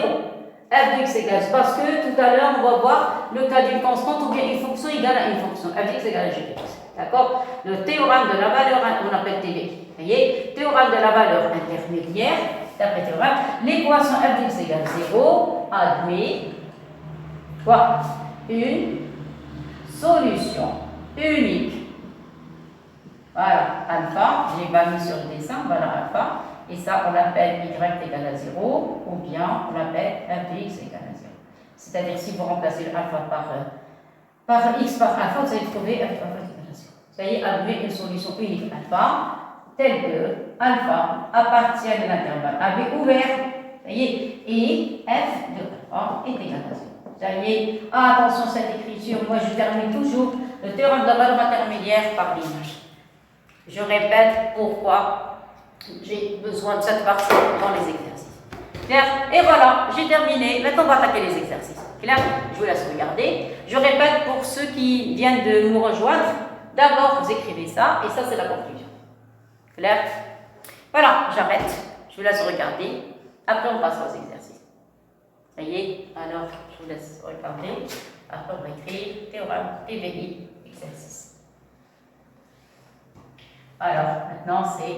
F de x égale, parce que tout à l'heure, on va voir le cas d'une constante ou bien une fonction égale à une fonction. F de x égale à g de x. D'accord? Le théorème de la valeur, on appelle TV. Vous voyez? Théorème de la valeur intermédiaire, d'après théorème, l'équation f de x égale 0 admet quoi? Une solution unique. Voilà, alpha, je l'ai pas mis sur le dessin, voilà alpha. Et ça, on l'appelle y égale à 0, ou bien on l'appelle f de x égale à 0. C'est-à-dire, si vous remplacez alpha par x par alpha, vous allez trouver f de alpha égale à 0. Ça y est, admet une solution unique alpha, telle que alpha appartient de l'intervalle AB ouvert, ça y est, et f de alpha est égal à 0. Ça y est, attention cette écriture, moi je termine toujours le théorème de la valeur intermédiaire par l'image. Je répète pourquoi j'ai besoin de cette partie dans les exercices. Clair? Et voilà, j'ai terminé. Maintenant, on va attaquer les exercices. Clair? Je vous laisse regarder. Je répète pour ceux qui viennent de nous rejoindre. D'abord, vous écrivez ça, et ça, c'est la conclusion. Clair? Voilà, j'arrête. Je vous laisse regarder. Après, on passera aux exercices. Ça y est, alors, je vous laisse regarder. Après, on va écrire théorème TVI, exercice. Alors, maintenant, c'est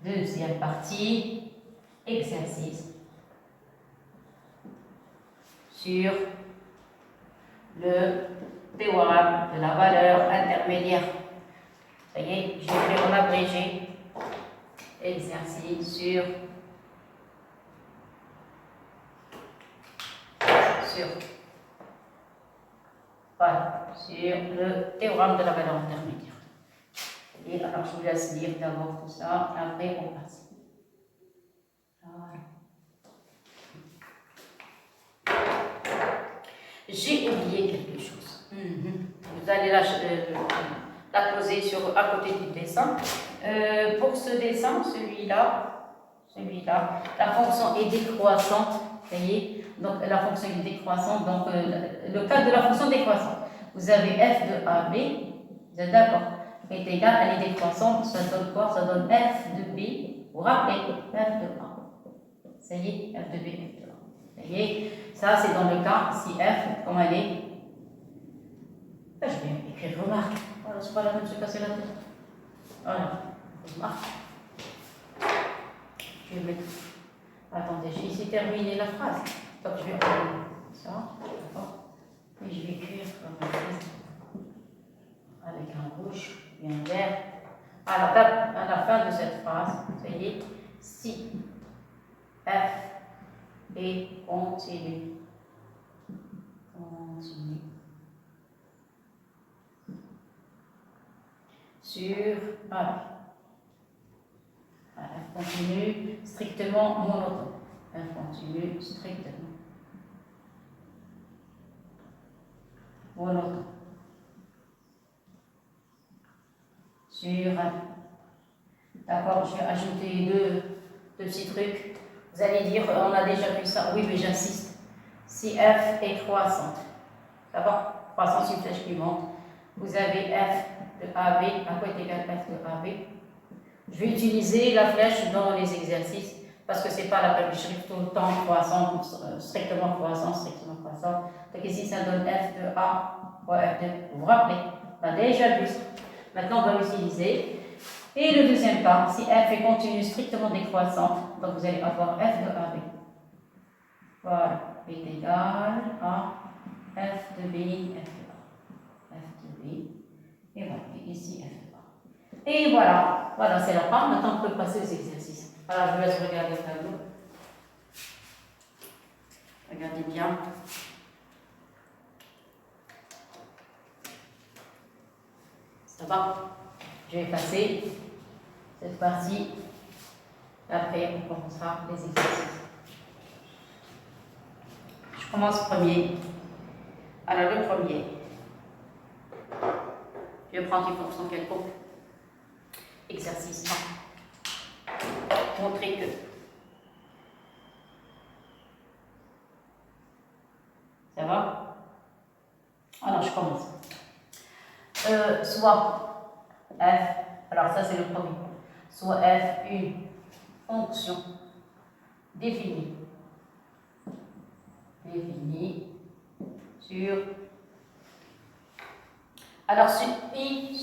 deuxième partie, exercice sur le théorème de la valeur intermédiaire. Ça y est, je vais en abrégé. Exercice sur le théorème de la valeur intermédiaire. Et alors, je vous laisse lire d'abord tout ça, après on passe. Voilà. J'ai oublié quelque chose. Vous allez la poser à côté du dessin. Pour ce dessin, celui-là, la fonction est décroissante. Vous voyez? Donc, la fonction est décroissante. Donc, le cas de la fonction décroissante, vous avez f de AB, vous êtes d'accord? Est égal, elle est décroissante, ça donne quoi? Ça donne f de b, vous rappelez, f de a. Ça y est, f de b, f de a. Ça y est, ça c'est dans le cas si f, comme elle est. Je vais écrire remarque. Voilà, c'est pas la peine de se casser la tête. Voilà, remarque. Je vais mettre. Attendez, j'ai ici terminé la phrase. Donc je vais enlever ça, d'accord? Et je vais écrire comme avec un rouge. Bien vert. Alors, à la fin de cette phrase, ça y est, si f est continu, sur A. F continu strictement monotone. F continu strictement monotone. Sur A. D'accord, je vais ajouter deux petits trucs. Vous allez dire, on a déjà vu ça. Oui, mais j'insiste. Si f est croissante, d'abord, croissance, une flèche qui monte, vous avez f de AB, à quoi est égal f de AB? Je vais utiliser la flèche dans les exercices parce que ce n'est pas la peine. Je écris tout le temps croissant, strictement croissant, strictement croissant. Donc ici, ça donne f de A fois f de. Vous vous rappelez, on a déjà vu ça. Maintenant, on va l'utiliser. Et le deuxième cas, si f est continue strictement décroissante, donc vous allez avoir f de AB. Voilà, est égal à f de B, f de A. F de B, et voilà, et ici f de A. Et voilà, voilà, c'est la fin. Maintenant, on peut passer aux exercices. Alors, je vous laisse regarder le tableau. Regardez bien. Ça va? Je vais passer cette partie. Après, on commencera les exercices. Je commence premier. Alors, le premier. Je vais prendre une fonction quelconque. Exercice 1. Montrer que. Ça va? Alors, je commence. Soit f, alors ça c'est le premier, soit f une fonction définie sur, alors sur i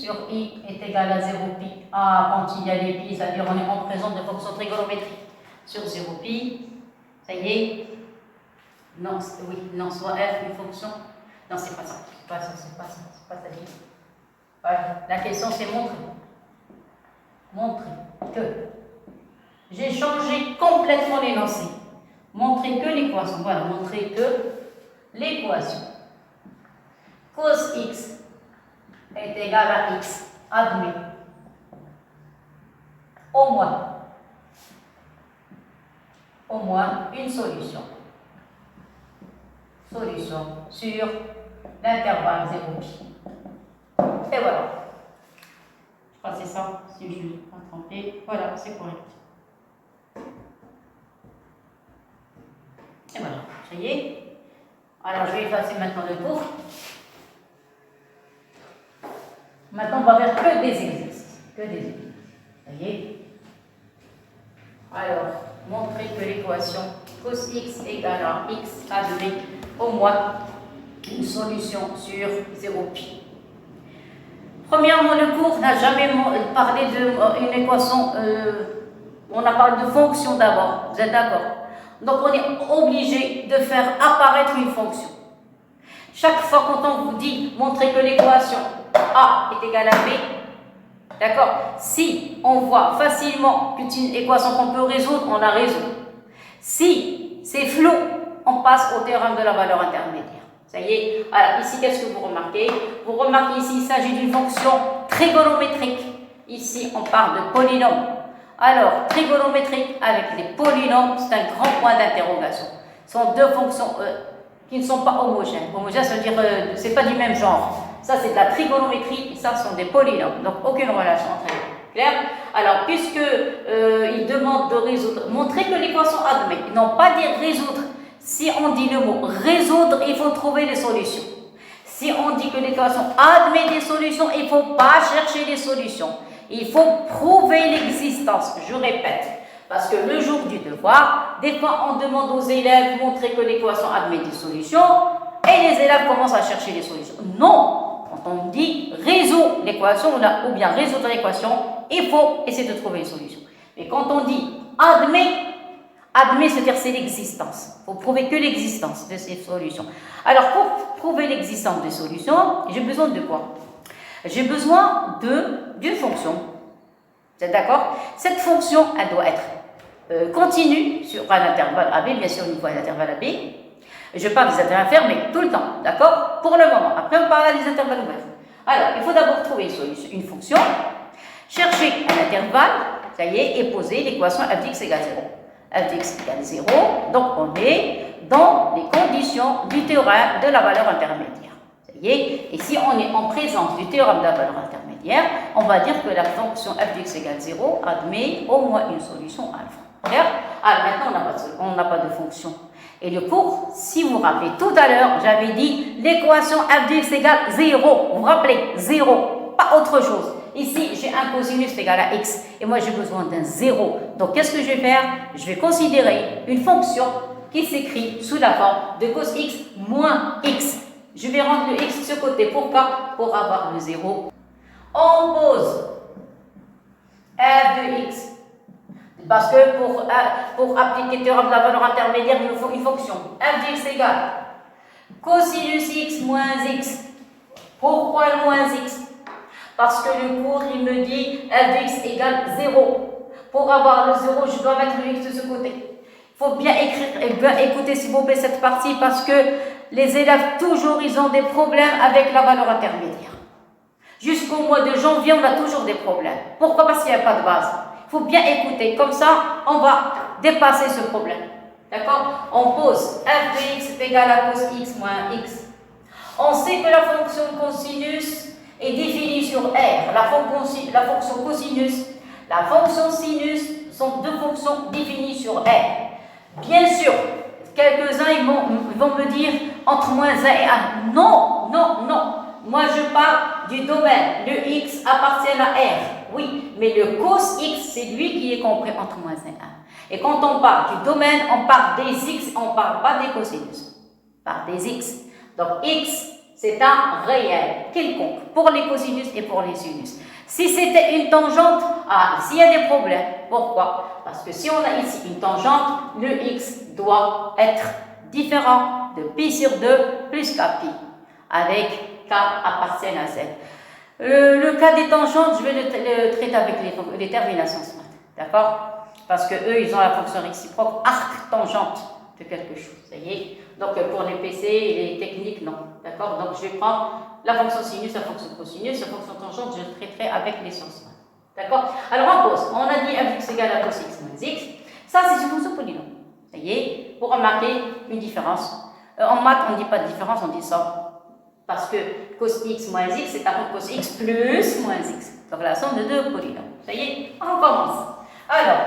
est égal à 0 pi, quand il y a des pi, c'est-à-dire on est en présence de fonctions trigonométriques sur 0 pi, ça y est, non, oui, non, soit f une fonction, non c'est pas ça, c'est pas ça. Voilà. La question c'est montrer que j'ai changé complètement l'énoncé. Montrer que l'équation, voilà, montrer que l'équation cos x est égal à x, admet au moins une solution sur l'intervalle 0 pi. Et voilà. Je crois que c'est ça, si je ne l'ai pas trompé. Voilà, c'est correct. Et voilà, ça y est. Alors, je vais effacer maintenant le cours. Maintenant, on va faire que des exercices. Ça y est. Alors, montrer que l'équation cos x égale à x admet au moins une solution sur 0 pi. Premièrement, le cours n'a jamais parlé d'une équation, on a parlé de fonction d'abord, vous êtes d'accord? Donc on est obligé de faire apparaître une fonction. Chaque fois quand on vous dit montrer que l'équation A est égale à B, d'accord? Si on voit facilement que c'est une équation qu'on peut résoudre, on la résout. Si c'est flou, on passe au théorème de la valeur intermédiaire. Ça y est. Alors ici, qu'est-ce que vous remarquez? Vous remarquez ici, il s'agit d'une fonction trigonométrique. Ici, on parle de polynôme. Alors, trigonométrique avec les polynômes, c'est un grand point d'interrogation. Ce sont deux fonctions qui ne sont pas homogènes. Homogène, ça veut dire c'est pas du même genre. Ça, c'est de la trigonométrie, et ça, ce sont des polynômes. Donc, aucune relation entre eux. Clair? Alors, puisque il demande de résoudre, montrer que l'équation admet, non pas dire résoudre. Si on dit le mot résoudre, il faut trouver des solutions. Si on dit que l'équation admet des solutions, il ne faut pas chercher des solutions. Il faut prouver l'existence. Je répète, parce que le jour du devoir, des fois on demande aux élèves de montrer que l'équation admet des solutions et les élèves commencent à chercher des solutions. Non, quand on dit résoudre l'équation ou bien résoudre l'équation, il faut essayer de trouver une solution. Mais quand on dit admet, c'est-à-dire c'est l'existence. Il faut prouver que l'existence de ces solutions. Alors, pour prouver l'existence des solutions, j'ai besoin de quoi? J'ai besoin d'une fonction. Vous êtes d'accord? Cette fonction, elle doit être continue sur un intervalle AB, bien sûr, une fois l'intervalle AB. Je parle des intervalles fermés tout le temps, d'accord? Pour le moment. Après, on parlera des intervalles ouverts. Alors, il faut d'abord trouver une fonction, chercher un intervalle, ça y est, et poser l'équation f d'x égale 0. f d'x égale 0, donc on est dans les conditions du théorème de la valeur intermédiaire. Ça y est, et si on est en présence du théorème de la valeur intermédiaire, on va dire que la fonction f d'x égale 0 admet au moins une solution alpha. Clair? Alors maintenant, on n'a pas de fonction. Et le cours, si vous vous rappelez, tout à l'heure, j'avais dit l'équation f d'x égale 0. Vous vous rappelez? 0, pas autre chose. Ici, j'ai un cosinus égal à x et moi j'ai besoin d'un 0. Donc, qu'est-ce que je vais faire? Je vais considérer une fonction qui s'écrit sous la forme de cos x moins x. Je vais rendre le x de ce côté. Pourquoi? Pour avoir le 0. On pose f de x. Parce que pour appliquer le théorème de la valeur intermédiaire, il nous faut une fonction. f de x égale cosinus x moins x. Pourquoi le moins x? Parce que le cours, il me dit f de x égale 0. Pour avoir le 0, je dois mettre le x de ce côté. Il faut bien écrire et bien écouter, s'il vous plaît, cette partie, parce que les élèves, toujours, ils ont des problèmes avec la valeur intermédiaire. Jusqu'au mois de janvier, on a toujours des problèmes. Pourquoi? Parce qu'il n'y a pas de base. Il faut bien écouter. Comme ça, on va dépasser ce problème. D'accord? On pose f de x est égal à cos x moins x. On sait que la fonction cosinus est définie sur R. La fonction cosinus, la fonction sinus sont deux fonctions définies sur R. Bien sûr, quelques-uns ils vont me dire entre moins 1 et 1. Non, non, non. Moi, je parle du domaine. Le x appartient à R. Oui, mais le cos x, c'est lui qui est compris entre moins 1 et 1. Et quand on parle du domaine, on parle des x, on ne parle pas des cosinus. On parle des x. Donc, x, c'est un réel quelconque pour les cosinus et pour les sinus. Si c'était une tangente, ici il y a des problèmes. Pourquoi? Parce que si on a ici une tangente, le x doit être différent de pi sur 2 plus kpi, avec k appartient à z. Le cas des tangentes, je vais le traiter avec les terminations smart. D'accord? Parce que eux, ils ont la fonction réciproque arc-tangente de quelque chose. Vous voyez? Donc, pour les PC et les techniques, non. D'accord? Donc, je vais prendre la fonction sinus, la fonction cosinus, la fonction tangente, je le traiterai avec les sciences. D'accord? Alors, on pose. On a dit f x égale à cos x moins x. Ça, c'est une fonction polynôme. Vous voyez? Pour remarquer une différence. En maths, on ne dit pas de différence, on dit ça. Parce que cos x moins x, c'est à cos x plus moins x. Donc, la somme de deux polynômes. Vous voyez? On commence. Alors,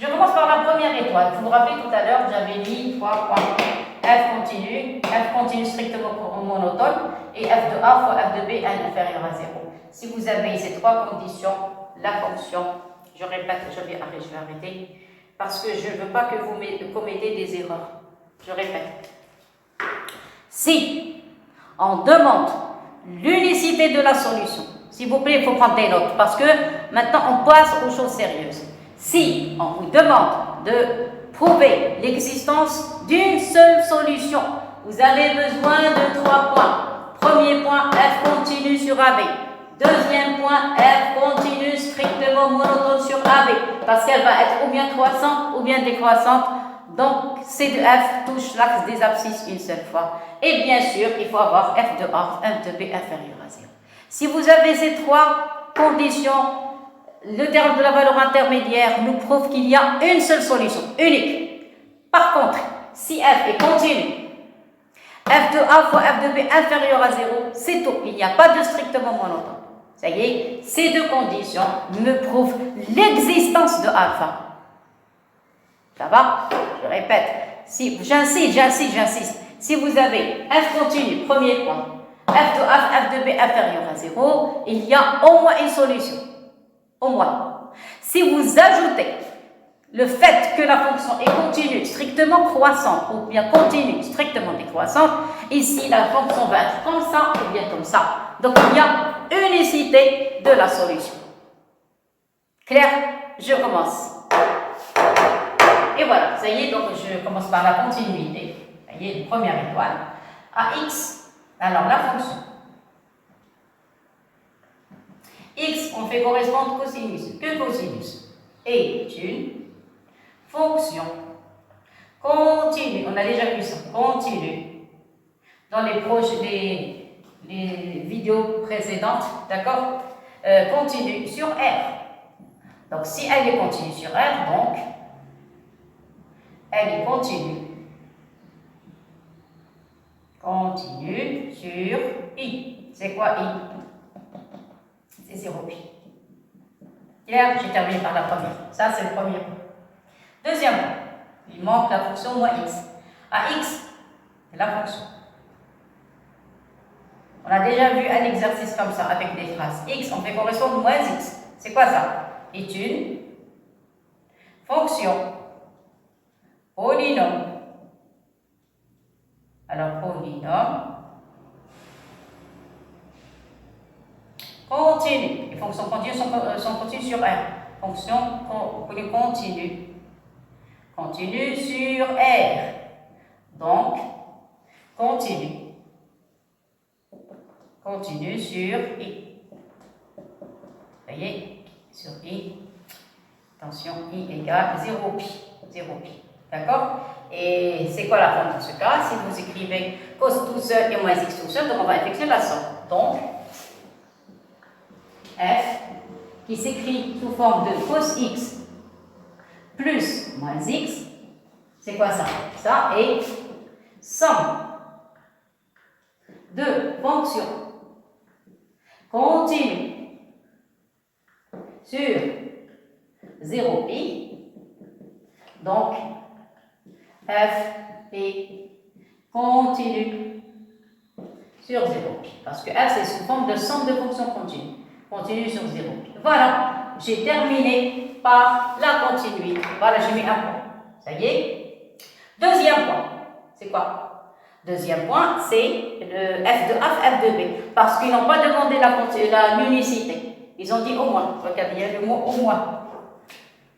je commence par la première étoile. Vous vous rappelez tout à l'heure, j'avais mis 3 points. F continue strictement monotone, et f de a fois f de b est inférieur à 0. Si vous avez ces trois conditions, la fonction, je répète, je vais arrêter, parce que je ne veux pas que vous commettez des erreurs. Je répète. Si on demande l'unicité de la solution, s'il vous plaît, il faut prendre des notes, parce que maintenant on passe aux choses sérieuses. Si on vous demande de prouver l'existence d'une seule solution, vous avez besoin de 3 points. Premier point, f continue sur AB. Deuxième point, f continue strictement monotone sur AB, parce qu'elle va être ou bien croissante ou bien décroissante. Donc, C de f touche l'axe des abscisses une seule fois. Et bien sûr, il faut avoir f de a, f de b inférieur à 0. Si vous avez ces trois conditions, le terme de la valeur intermédiaire nous prouve qu'il y a une seule solution, unique. Par contre, si f est continu, f de a fois f de b inférieur à 0, c'est tout. Il n'y a pas de strictement monotone. Ça y est, ces deux conditions me prouvent l'existence de alpha. Ça va? Je répète. Si, j'insiste. Si vous avez f continu, premier point, f de a, f de b inférieur à 0, il y a au moins une solution. Au moins. Si vous ajoutez le fait que la fonction est continue, strictement croissante, ou bien continue, strictement décroissante, ici la fonction va être comme ça ou bien comme ça. Donc il y a unicité de la solution. Clair? Je commence. Et voilà, ça y est, donc je commence par la continuité. Ça y est, première étoile. À x, alors la fonction. X, on fait correspondre cosinus. Que cosinus est une fonction continue. On a déjà vu ça. Continue. Dans les vidéos précédentes, d'accord? Continue sur R. Donc, si elle est continue sur R, donc, elle est continue. Continue sur I. C'est quoi I? C'est 0 pi. Hier, j'ai terminé par la première. Ça, c'est le premier point. Deuxième point, il manque la fonction moins x. À x, c'est la fonction. On a déjà vu un exercice comme ça avec des phrases. X, on fait correspondre moins x. C'est quoi ça? Est une fonction polynôme. Alors, polynôme continue. Les fonctions continues sont continues sur R. Fonction continue. Continue sur R. Donc, continue. Continue sur I. Vous voyez, sur I, attention, I égale 0 pi. 0 pi. D'accord? Et c'est quoi la forme dans ce cas? Si vous écrivez cos tout seul et moins x tout seul, donc on va effectuer la somme. Donc, f qui s'écrit sous forme de cos x plus moins x, c'est quoi ça? Ça est somme de fonctions continues sur 0 pi. Donc, f est continue sur 0 pi. Parce que f, c'est sous forme de somme de fonctions continues. Continue sur 0 pi. Voilà, j'ai terminé par la continuité. Voilà, j'ai mis un point. Ça y est. Deuxième point, c'est quoi? Deuxième point, c'est le f de a, f de b. Parce qu'ils n'ont pas demandé l'unicité. Ils ont dit au moins. Donc, il y a le mot au moins.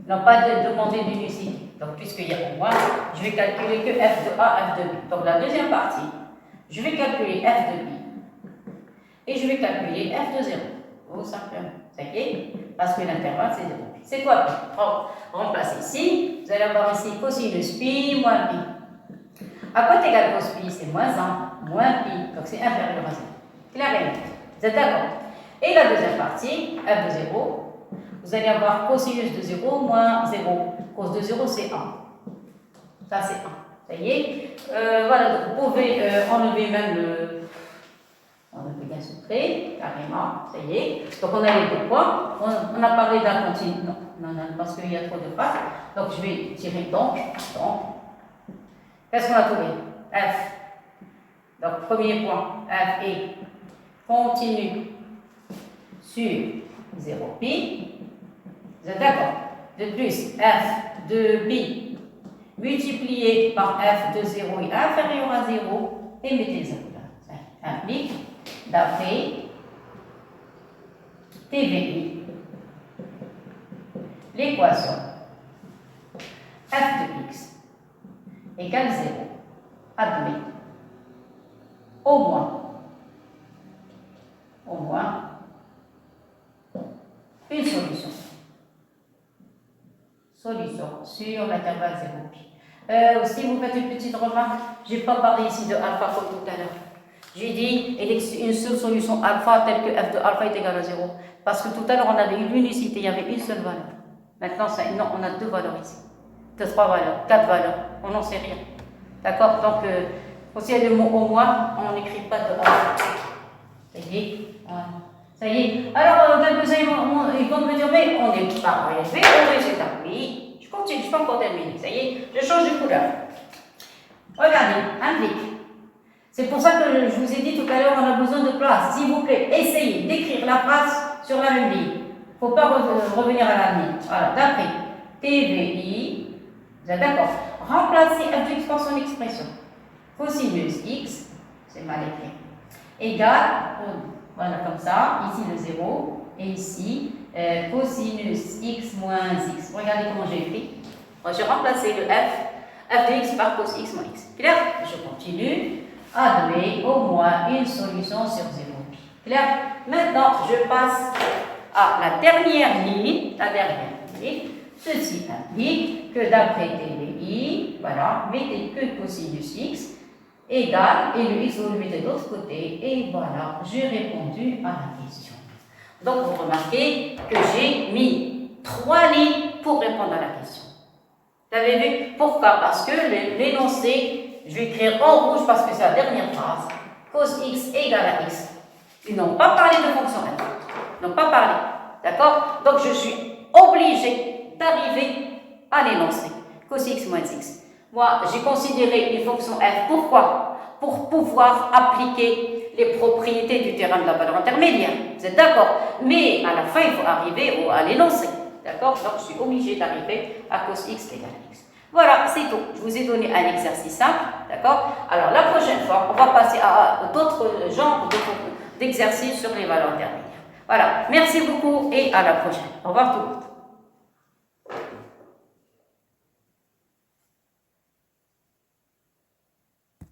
Ils n'ont pas demandé d'unicité. Donc, puisqu'il y a au moins, je vais calculer que f de a, f de b. Donc, la deuxième partie, je vais calculer f de b. Et je vais calculer f de 0. Tout simplement. Ça y est? Parce que l'intervalle, c'est 0. C'est quoi pi? Remplacez ici. Vous allez avoir ici cosinus pi moins pi. À quoi est égal cos pi? C'est moins 1, moins pi. Donc, c'est inférieur à 0. Clair et net. Vous êtes d'accord? Et la deuxième partie, f de 0, vous allez avoir cosinus de 0 moins 0. Cos de 0, c'est 1. Ça, c'est 1. Ça y est? Voilà, donc vous pouvez enlever même le... On a bien soufflé, carrément, ça y est. Donc on a les deux points. On a parlé d'un continu. Non, parce qu'il y a trop de phrases. Donc je vais tirer donc. Qu'est-ce qu'on a trouvé? F. Donc premier point, F est continu sur 0 pi. Vous êtes d'accord? De plus, F de pi multiplié par F de 0 est inférieur à 0. Et mettez 0 là. Ça implique d'après TVI, l'équation f de x égale 0 admet au moins une solution sur l'intervalle 0 pi. Si vous faites une petite remarque, je n'ai pas parlé ici de alpha comme tout à l'heure. J'ai dit une seule solution alpha telle que f de alpha est égal à 0. Parce que tout à l'heure, on avait eu l'unicité, il y avait une seule valeur. Maintenant, non, on a deux valeurs ici. Trois valeurs, quatre valeurs. On n'en sait rien. D'accord? Donc, quand il y a le mot au moins, on n'écrit pas de alpha. Ça y est? Voilà. Ça y est. Alors, quelques-uns, ils vont me dire, mais on n'est pas élevé au résultat. Oui, je continue, je ne peux pas encore terminer. Ça y est, je change de couleur. Regardez, implique. C'est pour ça que je vous ai dit tout à l'heure, on a besoin de place. S'il vous plaît, essayez d'écrire la phrase sur la même ligne. Il ne faut pas revenir à la ligne. Voilà, d'après TVI, vous êtes d'accord? Remplacez f de x par son expression. Cosinus x, c'est mal écrit, égale, voilà comme ça, ici le 0, et ici cosinus x moins x. Regardez comment j'ai écrit. J'ai remplacé le f de x par cos x moins x. Clair? Je continue. Admet au moins une solution sur 0 pi. Clair? Maintenant, je passe à la dernière ligne. Ceci implique que d'après TVI, voilà, mettez que cosinus x égale, et le x vous le mettez de l'autre côté, et voilà, j'ai répondu à la question. Donc, vous remarquez que j'ai mis 3 lignes pour répondre à la question. Vous avez vu? Pourquoi? Parce que l'énoncé, je vais écrire en rouge parce que c'est la dernière phrase. Cos x égale à x. Ils n'ont pas parlé de fonction f. Ils n'ont pas parlé. D'accord? Donc je suis obligée d'arriver à l'énoncé. Cos x moins x. Moi, j'ai considéré une fonction f. Pourquoi? Pour pouvoir appliquer les propriétés du théorème de la valeur intermédiaire. Vous êtes d'accord? Mais à la fin, il faut arriver à l'énoncé. D'accord? Donc je suis obligée d'arriver à cos x égale à x. Voilà, c'est tout. Je vous ai donné un exercice simple, d'accord? Alors, la prochaine fois, on va passer à d'autres genres d'exercices sur les valeurs intermédiaires. Voilà, merci beaucoup et à la prochaine. Au revoir tout le monde.